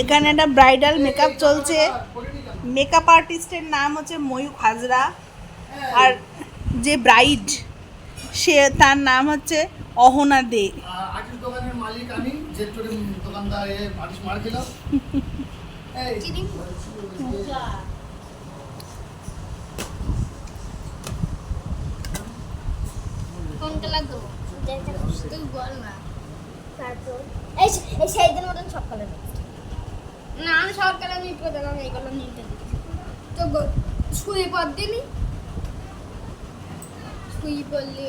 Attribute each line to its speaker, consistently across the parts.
Speaker 1: এখানে একটা bridal makeup চলছে। মেকআপ আর্টিস্টের নাম হচ্ছে ময়ূখ হাজরা, আর যে ব্রাইড সে তার নাম হচ্ছে অহনা দে।
Speaker 2: আটির দোকানের মালিক আমি, জেট্টোর দোকানদার আটিস মার খেল।
Speaker 3: কোনটা লাগবে তুই বল না। তারপর এই সেই দিন মতন সকালে না, আমি সকালে নিট করে দিলাম, এইগুলো নিতে দিচ্ছি তো শুয়ে পর দিলি শুয়ে পড়লি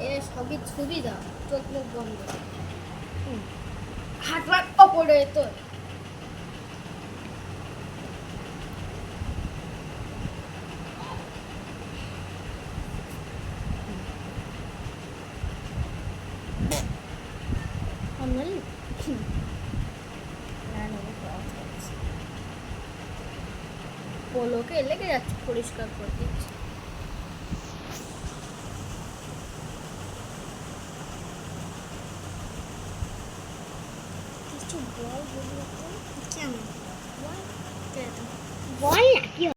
Speaker 3: এরা সবই সুবিধা, চোখ মুখ বন্ধ, হাত হাত ওপরে তোর পোলোকে লেগে যাচ্ছে, পরিষ্কার করে দিচ্ছি। কিছু বল, কেমন বল, বল না কি